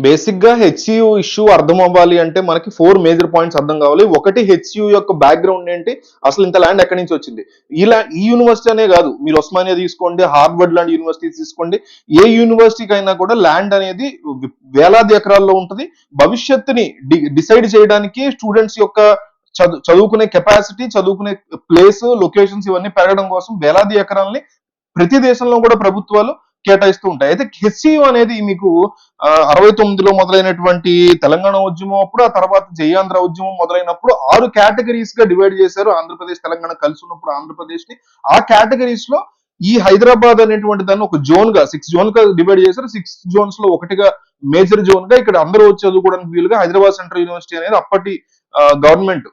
Basic గా HCU issue అర్థం అవ్వాలి అంటే మనకి 4 మేజర్ పాయింట్స్ అర్థం కావాలి. ఒకటి, హెచ్సియు యొక్క బ్యాక్గ్రౌండ్ ఏంటి, అసలు ఇంత ల్యాండ్ ఎక్కడి నుంచి వచ్చింది. ఇలా ఈ యూనివర్సిటీ అనే కాదు, మీరు ఉస్మానియా తీసుకోండి, హార్వర్డ్ లాంటి యూనివర్సిటీ తీసుకోండి, ఏ యూనివర్సిటీకి అయినా కూడా ల్యాండ్ అనేది వేలాది ఎకరాల్లో ఉంటుంది. భవిష్యత్తుని డిసైడ్ చేయడానికి స్టూడెంట్స్ యొక్క చదువుకునే కెపాసిటీ, చదువుకునే ప్లేస్, లొకేషన్స్ ఇవన్నీ పెరగడం కోసం వేలాది ఎకరాలని ప్రతి దేశంలో కూడా ప్రభుత్వాలు కేటాయిస్తూ ఉంటాయి. అయితే హెచ్సియు అనేది మీకు 69లో మొదలైనటువంటి తెలంగాణ ఉద్యమం అప్పుడు, ఆ తర్వాత జయాంధ్ర ఉద్యమం మొదలైనప్పుడు 6 కేటగిరీస్ గా డివైడ్ చేశారు. ఆంధ్రప్రదేశ్ తెలంగాణ కలిసి ఉన్నప్పుడు ఆంధ్రప్రదేశ్ ని ఆ కేటగిరీస్ లో ఈ హైదరాబాద్ అనేటువంటి దాన్ని ఒక జోన్ గా 6 జోన్ గా డివైడ్ చేశారు. 6 జోన్స్ లో ఒకటిగా మేజర్ జోన్ గా ఇక్కడ అందరూ వచ్చి చదువుకోవడానికి వీలుగా హైదరాబాద్ సెంట్రల్ యూనివర్సిటీ అనేది అప్పటి గవర్నమెంట్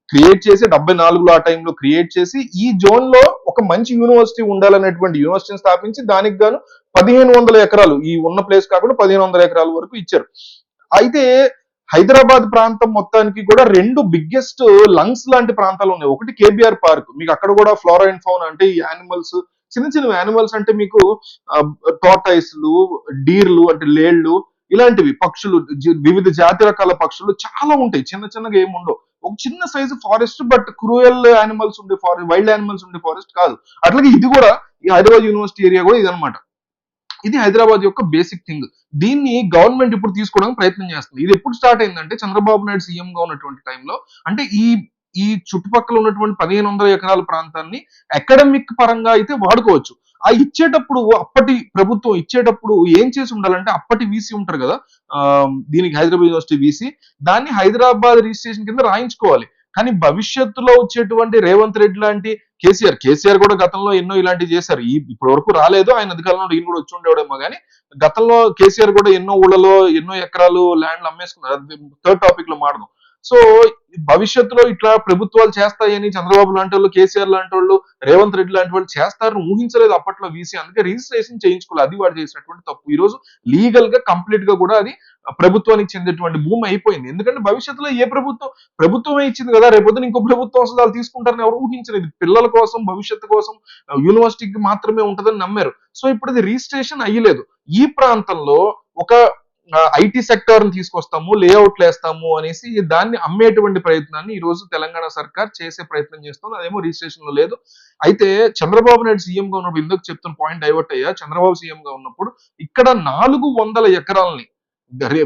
క్రియేట్ చేసి 74లో ఆ టైంలో క్రియేట్ చేసి ఈ జోన్ లో ఒక మంచి యూనివర్సిటీ ఉండాలనేటువంటి యూనివర్సిటీని స్థాపించి దానికి గాను 1500 ఎకరాలు, ఈ ఉన్న ప్లేస్ కాకుండా 1500 ఎకరాల వరకు ఇచ్చారు. అయితే హైదరాబాద్ ప్రాంతం మొత్తానికి కూడా 2 బిగ్గెస్ట్ లంగ్స్ లాంటి ప్రాంతాలు ఉన్నాయి. ఒకటి కేబిఆర్ పార్క్, మీకు అక్కడ కూడా ఫ్లోరా అండ్ ఫౌనా అంటే ఈ యానిమల్స్, చిన్న చిన్న యానిమల్స్ అంటే మీకు టోర్టైస్లు, డీర్లు అంటే లేళ్లు, ఇలాంటివి పక్షులు, వివిధ జాతి రకాల పక్షులు చాలా ఉంటాయి. చిన్న చిన్నగా ఏమి ఉండవు. ఒక చిన్న size forest, but cruel animals ఉండే ఫారెస్ట్, వైల్డ్ యానిమల్స్ ఉండే ఫారెస్ట్ కాదు. అట్లాగే ఇది కూడా ఈ హైదరాబాద్ యూనివర్సిటీ ఏరియా కూడా ఇదనమాట. ఇది హైదరాబాద్ యొక్క బేసిక్ థింగ్. దీన్ని గవర్నమెంట్ ఇప్పుడు తీసుకోవడానికి ప్రయత్నం చేస్తుంది. ఇది ఎప్పుడు స్టార్ట్ అయిందంటే చంద్రబాబు నాయుడు సీఎం గా ఉన్నటువంటి టైంలో, అంటే ఈ ఈ చుట్టుపక్కల ఉన్నటువంటి 1500 ఎకరాల ప్రాంతాన్ని అకాడమిక్ పరంగా అయితే వాడుకోవచ్చు. ఆ ఇచ్చేటప్పుడు, అప్పటి ప్రభుత్వం ఇచ్చేటప్పుడు ఏం చేసి ఉండాలంటే, అప్పటి వీసీ ఉంటారు కదా, దీనికి హైదరాబాద్ యూనివర్సిటీ వీసీ, దాన్ని హైదరాబాద్ రిజిస్ట్రేషన్ కింద రాయించుకోవాలి. కానీ భవిష్యత్తులో వచ్చేటువంటి రేవంత్ రెడ్డి లాంటి కేసీఆర్ కూడా గతంలో ఎన్నో ఇలాంటివి చేశారు. ఇప్పటి వరకు రాలేదు, ఆయన అధికారంలో ఈయన కూడా వచ్చి ఉండేవాడేమో కానీ గతంలో కేసీఆర్ కూడా ఎన్నో ఊళ్ళలో ఎన్నో ఎకరాలు ల్యాండ్ అమ్మేసుకున్నారు. అది థర్డ్ టాపిక్ లో మాడదాం. సో భవిష్యత్తులో ఇట్లా ప్రభుత్వాలు చేస్తాయని చంద్రబాబు లాంటి వాళ్ళు, కేసీఆర్ లాంటి వాళ్ళు, రేవంత్ రెడ్డి లాంటి వాళ్ళు చేస్తారని ఊహించలేదు అప్పట్లో వీసీ. అందుకే రిజిస్ట్రేషన్ చేయించుకోవాలి. అది వాడు చేసినటువంటి తప్పు. ఈ రోజు లీగల్ గా కంప్లీట్ గా కూడా అది ప్రభుత్వానికి చెందేటువంటి భూమి అయిపోయింది. ఎందుకంటే భవిష్యత్తులో ఏ ప్రభుత్వమే ఇచ్చింది కదా, రేపొద్దున ఇంకో ప్రభుత్వం వస్తుంది, వాళ్ళు తీసుకుంటారని ఎవరు ఊహించలేదు. పిల్లల కోసం, భవిష్యత్తు కోసం, యూనివర్సిటీకి మాత్రమే ఉంటుందని నమ్మారు. సో ఇప్పుడు అది రిజిస్ట్రేషన్ అయ్యలేదు. ఈ ప్రాంతంలో ఒక ఐటీ సెక్టర్ ని తీసుకొస్తాము, లేఅవుట్లు వేస్తాము అనేసి దాన్ని అమ్మేటువంటి ప్రయత్నాన్ని ఈ రోజు తెలంగాణ సర్కార్ చేసే ప్రయత్నం చేస్తుంది. అదేమో రిజిస్ట్రేషన్ లో లేదు. అయితే చంద్రబాబు నాయుడు సీఎం గా ఉన్నప్పుడు, ఇందుకు చెప్తున్న పాయింట్ డైవర్ట్ అయ్యా, చంద్రబాబు సీఎం గా ఉన్నప్పుడు ఇక్కడ 400 ఎకరాలని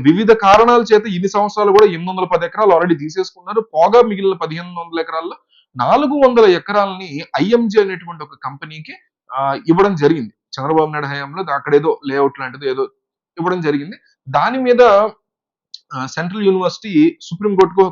వివిధ కారణాల చేత ఇన్ని సంవత్సరాలు కూడా 810 ఎకరాలు ఆల్రెడీ తీసేసుకున్నారు. పోగా మిగిలిన 1500 ఎకరాల్లో 400 ఎకరాలని ఐఎంజీ అనేటువంటి ఒక కంపెనీకి ఇవ్వడం జరిగింది. చంద్రబాబు నాయుడు హయాంలో అక్కడేదో లేఅవుట్ లాంటిది ఏదో ఇవ్వడం జరిగింది. దాని మీద సెంట్రల్ యూనివర్సిటీ సుప్రీం కోర్టుకు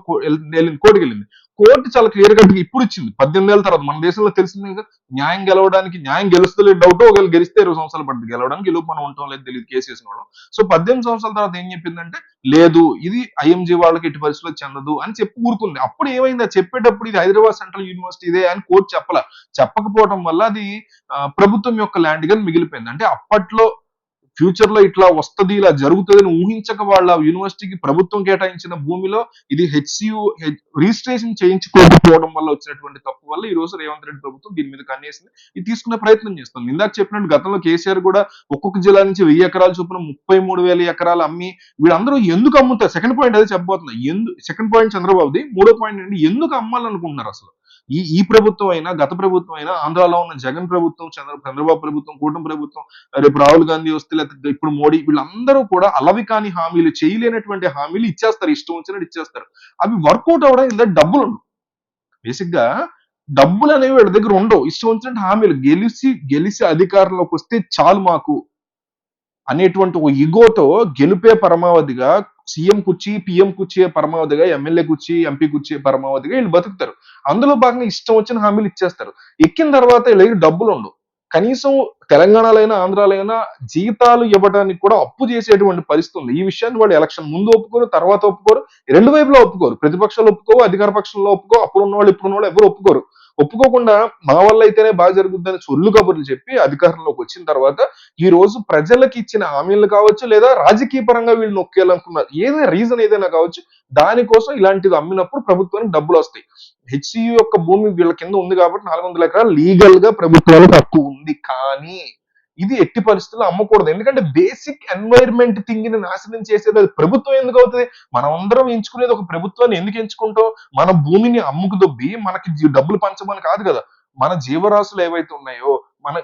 కోర్టుకి వెళ్ళింది. కోర్టు చాలా క్లియర్ కట్ ఇప్పుడు ఇచ్చింది. 18 ఏళ్ళ తర్వాత. మన దేశంలో తెలిసింది కదా, న్యాయం గెలవడానికి, న్యాయం గెలుస్తలేదు డౌట్, ఒకవేళ గెలిస్తే 20 సంవత్సరాలు పడుతుంది గెలవడానికి, ఈ లోపు మనం ఉంటాం లేదు తెలియదు కేసు వేసిన వాళ్ళం. సో 18 సంవత్సరాల తర్వాత ఏం చెప్పిందంటే, లేదు ఇది ఐఎంజీ వాళ్ళకి ఎట్టి పరిస్థితిలో చెందదు అని చెప్పి ఊరుకుంది. అప్పుడు ఏమైంది, చెప్పేటప్పుడు ఇది హైదరాబాద్ సెంట్రల్ యూనివర్సిటీ ఇదే అని కోర్టు చెప్పకపోవడం వల్ల అది ప్రభుత్వం యొక్క ల్యాండ్ గా మిగిలిపోయింది. అంటే అప్పట్లో ఫ్యూచర్ లో ఇట్లా వస్తుంది, ఇలా జరుగుతుందని ఊహించక వాళ్ళ యూనివర్సిటీకి ప్రభుత్వం కేటాయించిన భూమిలో ఇది హెచ్సియు రిజిస్ట్రేషన్ చేయించుకోకపోవడం వల్ల వచ్చినటువంటి తప్పు వల్ల ఈ రోజు రేవంత్ రెడ్డి ప్రభుత్వం దీని మీద కన్నేసింది. ఇది తీసుకునే ప్రయత్నం చేస్తుంది. ఇందాక చెప్పినట్టు గతంలో కేసీఆర్ కూడా ఒక్కొక్క జిల్లా నుంచి 1000 ఎకరాలు చొప్పున 33,000 ఎకరాలు అమ్మి, వీళ్ళందరూ ఎందుకు అమ్ముతారు? సెకండ్ పాయింట్ అదే చెప్పబోతున్నా. Second point చంద్రబాబుది. మూడో పాయింట్ ఏంటి, ఎందుకు అమ్మాలనుకుంటున్నారు అసలు? ఈ ప్రభుత్వం అయినా, గత ప్రభుత్వం అయినా, ఆంధ్రాలో ఉన్న జగన్ ప్రభుత్వం, చంద్రబాబు ప్రభుత్వం, కూటమి ప్రభుత్వం, రేపు రాహుల్ గాంధీ వస్తే, లేకపోతే ఇప్పుడు మోడీ, వీళ్ళందరూ కూడా అలవి కాని హామీలు, చేయలేనటువంటి హామీలు ఇచ్చేస్తారు, ఇష్టం వచ్చినట్టు ఇచ్చేస్తారు. అవి వర్కౌట్ అవ్వడం ఇంత డబ్బులు ఉండవు. బేసిక్ గా డబ్బులు అనేవి వీళ్ళ దగ్గర ఉండవు. ఇష్టం వచ్చినట్టు హామీలు, గెలిచి అధికారంలోకి వస్తే చాలు మాకు అనేటువంటి ఒక ఇగోతో గెలుపే పరమావధిగా, సీఎం కుర్చీ, పిఎం కుర్చీ పరమావధిగా, ఎమ్మెల్యే కుర్చీ, ఎంపీ కుర్చీ పరమావధిగా వీళ్ళు బతుకుతారు. అందులో భాగంగా ఇష్టం వచ్చిన హామీలు ఇచ్చేస్తారు. ఎక్కిన తర్వాత వీళ్ళకి డబ్బులు ఉండవు. కనీసం తెలంగాణలో అయినా, ఆంధ్రాలో అయినా జీతాలు ఇవ్వడానికి కూడా అప్పు చేసేటువంటి పరిస్థితి ఉంది. ఈ విషయాన్ని వాళ్ళు ఎలక్షన్ ముందు ఒప్పుకోరు, తర్వాత ఒప్పుకోరు, రెండు వైపులా ఒప్పుకోరు. ప్రతిపక్షాలు ఒప్పుకోవు, అధికార పక్షంలో ఒప్పుకో, అప్పుడు ఉన్నవాళ్ళు ఇప్పుడు ఉన్నవాళ్ళు ఎవరు ఒప్పుకోరు. ఒప్పుకోకుండా మా వల్ల అయితేనే బాగా జరుగుతుందని సొల్లు కబుర్లు చెప్పి అధికారంలోకి వచ్చిన తర్వాత ఈ రోజు ప్రజలకు ఇచ్చిన హామీలు కావచ్చు, లేదా రాజకీయ పరంగా వీళ్ళు నొక్కేయాలనుకున్నారు, ఏదైనా రీజన్ ఏదైనా కావచ్చు, దానికోసం ఇలాంటిది అమ్మినప్పుడు ప్రభుత్వానికి డబ్బులు వస్తాయి. హెచ్సియు యొక్క భూమి వీళ్ళ కింద ఉంది కాబట్టి 400 ఎకరాలు లీగల్ గా ప్రభుత్వానికి హక్కు ఉంది. కానీ ఇది ఎట్టి పరిస్థితుల్లో అమ్మకూడదు. ఎందుకంటే బేసిక్ ఎన్వైర్న్మెంట్ థింగ్ ని నాశనం చేసేది అది ప్రభుత్వం ఎందుకు అవుతుంది? మనం అందరం ఎంచుకునేది ఒక ప్రభుత్వాన్ని ఎందుకు ఎంచుకుంటాం? మన భూమిని అమ్ముకు దొబ్బి మనకి డబ్బులు పంచమని కాదు కదా. మన జీవరాశులు ఏవైతే ఉన్నాయో, మన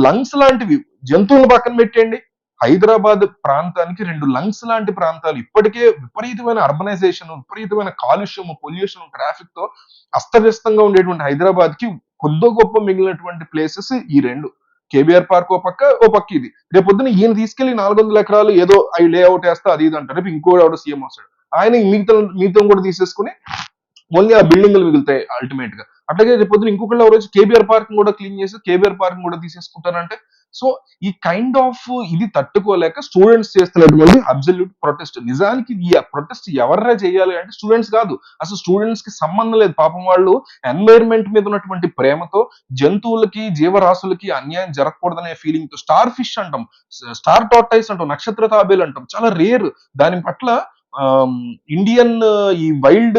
లంగ్స్ లాంటివి, జంతువులు పక్కన పెట్టేయండి. హైదరాబాద్ ప్రాంతానికి 2 లంగ్స్ లాంటి ప్రాంతాలు ఇప్పటికే విపరీతమైన అర్బనైజేషన్, విపరీతమైన కాలుష్యం, పొల్యూషన్, ట్రాఫిక్ తో అస్తవ్యస్తంగా ఉండేటువంటి హైదరాబాద్ కి కొద్దో గొప్ప మిగిలినటువంటి ప్లేసెస్ ఈ 2. కేబీఆర్ పార్క్ ఓ పక్క ఇది. రేపొద్దున ఈయన తీసుకెళ్లి 400 ఎకరాలు ఏదో అవి లేఅవుట్ వేస్తా అది ఇది అంటారు. రేపు ఇంకో ఎవడో సీఎం వస్తాడు. ఆయన మిగతా కూడా తీసేసుకుని ఓన్లీ ఆ బిల్డింగ్లు మిగులుతాయి అల్టిమేట్ గా. అట్లాగే రేపు పొద్దున ఇంకొకళ్ళు ఎవరు కేబీఆర్ పార్క్ కూడా క్లీన్ చేసి కేబీఆర్ పార్క్ కూడా తీసేసుకుంటారంటే, సో ఈ కైండ్ ఆఫ్ ఇది తట్టుకోలేక స్టూడెంట్స్ చేస్తున్నటువంటి అబ్సల్యూట్ ప్రొటెస్ట్. నిజానికి ఈ ప్రొటెస్ట్ ఎవరైనా చేయాలి అంటే స్టూడెంట్స్ కాదు. అసలు స్టూడెంట్స్ కి సంబంధం లేదు. పాపం వాళ్ళు ఎన్వైర్న్మెంట్ మీద ఉన్నటువంటి ప్రేమతో జంతువులకి, జీవరాశులకి అన్యాయం జరగకూడదనే ఫీలింగ్ తో స్టార్ ఫిష్ అంటాం, స్టార్ టార్టైస్ అంటాం, నక్షత్ర తాబేలు అంటాం, చాలా రేర్. దాని పట్ల ఇండియన్ ఈ వైల్డ్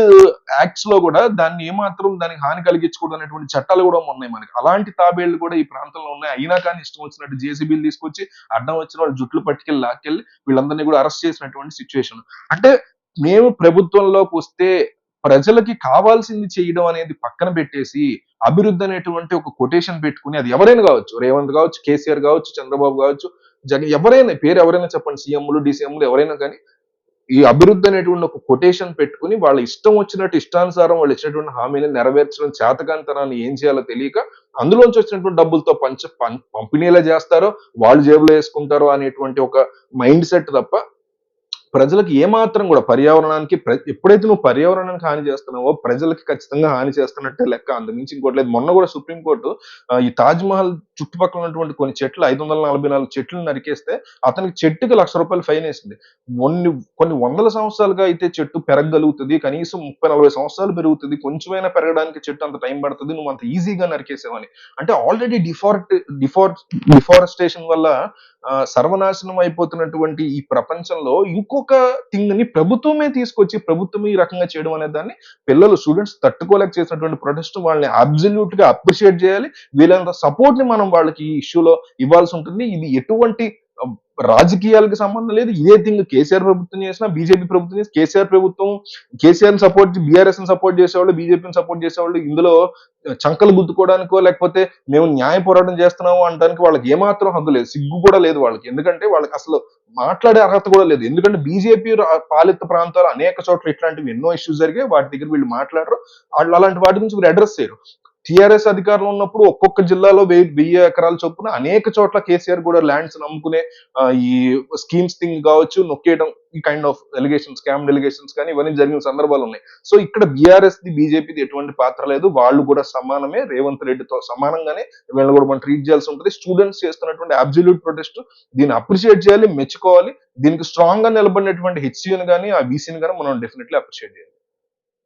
యాక్ట్స్ లో కూడా దాన్ని ఏమాత్రం దానికి హాని కలిగించకూడదు అనేటువంటి చట్టాలు కూడా ఉన్నాయి మనకి. అలాంటి తాబేళ్లు కూడా ఈ ప్రాంతంలో ఉన్నాయి. అయినా కానీ ఇష్టం వచ్చినట్టు జేసీబీలు తీసుకొచ్చి అడ్డం వచ్చిన వాళ్ళు జుట్లు పట్టుకెళ్ళి లాక్కెళ్ళి వీళ్ళందరినీ కూడా అరెస్ట్ చేసినటువంటి సిచ్యువేషన్. అంటే మేము ప్రభుత్వంలోకి వస్తే ప్రజలకి కావాల్సింది చేయడం అనేది పక్కన పెట్టేసి అభివృద్ధి అనేటువంటి ఒక కొటేషన్ పెట్టుకుని, అది ఎవరైనా కావచ్చు, రేవంత్ కావచ్చు, కేసీఆర్ కావచ్చు, చంద్రబాబు కావచ్చు, జగన్, ఎవరైనా పేరు ఎవరైనా చెప్పండి, సీఎంలు, డీసీఎంలు ఎవరైనా కానీ ఈ అభివృద్ధి అనేటువంటి ఒక కొటేషన్ పెట్టుకుని వాళ్ళ ఇష్టం వచ్చినట్టు ఇష్టానుసారం వాళ్ళు ఇచ్చినటువంటి హామీని నెరవేర్చడం చేతకానితనాన్ని ఏం చేయాలో తెలియక అందులోంచి వచ్చినటువంటి డబ్బులతో పంపిణీలా చేస్తారో వాళ్ళు జేబులో వేసుకుంటారో అనేటువంటి ఒక మైండ్ సెట్ తప్ప ప్రజలకు ఏమాత్రం కూడా పర్యావరణానికి ఎప్పుడైతే నువ్వు పర్యావరణానికి హాని చేస్తున్నావో ప్రజలకి ఖచ్చితంగా హాని చేస్తున్నట్టే లెక్క. అందుమించి ఇంకోటి లేదు. మొన్న కూడా సుప్రీంకోర్టు ఈ తాజ్ మహల్ చుట్టుపక్కల ఉన్నటువంటి కొన్ని చెట్లు 544 చెట్లు నరికేస్తే అతనికి చెట్టుకి ₹1,00,000 ఫైన్ వేసింది. కొన్ని వందల సంవత్సరాలుగా అయితే చెట్టు పెరగగలుగుతుంది, కనీసం 30-40 సంవత్సరాలు పెరుగుతుంది, కొంచెమైనా పెరగడానికి చెట్టు అంత టైం పడుతుంది, నువ్వు అంత ఈజీగా నరికేసావని. అంటే ఆల్రెడీ డిఫారెస్టేషన్ వల్ల సర్వనాశనం అయిపోతున్నటువంటి ఈ ప్రపంచంలో ఇంకొక థింగ్ ని ప్రభుత్వమే తీసుకొచ్చి ప్రభుత్వమే ఈ రకంగా చేయడం అనే దాన్ని పిల్లలు, స్టూడెంట్స్ తట్టుకోలేక చేసినటువంటి ప్రొటెస్ట్. వాళ్ళని అబ్సల్యూట్ గా అప్రిషియేట్ చేయాలి. వీళ్ళంత సపోర్ట్ ని మనం వాళ్ళకి ఈ ఇష్యూలో ఇవ్వాల్సి ఉంటుంది. ఇది ఎటువంటి రాజకీయాలకు సంబంధం లేదు. ఇదే థింగ్ కేసీఆర్ ప్రభుత్వం చేసినా, బీజేపీ ప్రభుత్వం చేసి, కేసీఆర్ సపోర్ట్, బీఆర్ఎస్ సపోర్ట్ చేసేవాళ్ళు, బీజేపీని సపోర్ట్ చేసేవాళ్ళు ఇందులో చంకలు గుద్దుకోవడానికో లేకపోతే మేము న్యాయ పోరాటం చేస్తున్నాము అనడానికి వాళ్ళకి ఏమాత్రం హద్దు లేదు, సిగ్గు కూడా లేదు వాళ్ళకి. ఎందుకంటే వాళ్ళకి అసలు మాట్లాడే అర్హత కూడా లేదు. ఎందుకంటే బీజేపీ పాలిత ప్రాంతాలు అనేక చోట్ల ఇట్లాంటివి ఎన్నో ఇష్యూస్ జరిగాయి. వాటి దగ్గర వీళ్ళు మాట్లాడరు. వాళ్ళు అలాంటి వాటి గురించి వీళ్ళు అడ్రస్ చేయరు. టీఆర్ఎస్ అధికారంలో ఉన్నప్పుడు ఒక్కొక్క జిల్లాలో 1000 ఎకరాల చొప్పున అనేక చోట్ల కేసీఆర్ కూడా ల్యాండ్స్ నమ్ముకునే ఈ స్కీమ్స్ థింగ్ కావచ్చు నొక్కేయడం, ఈ kind of allegations, scam allegations కానీ ఇవన్నీ జరిగిన సందర్భాలు ఉన్నాయి. సో ఇక్కడ బీఆర్ఎస్ ది, బీజేపీది ఎటువంటి పాత్ర లేదు. వాళ్ళు కూడా సమానమే, రేవంత్ రెడ్డితో సమానంగానే వీళ్ళని కూడా మనం ట్రీట్ చేయాల్సి ఉంటుంది. స్టూడెంట్స్ చేస్తున్నటువంటి అబ్సల్యూట్ ప్రొటెస్ట్ దీన్ని అప్రిషియేట్ చేయాలి, మెచ్చుకోవాలి. దీనికి స్ట్రాంగ్ గా నిలబడినటువంటి హెచ్సిని కానీ ఆ బీసీని కానీ మనం డెఫినెట్లీ అప్రిషియేట్ చేయాలి.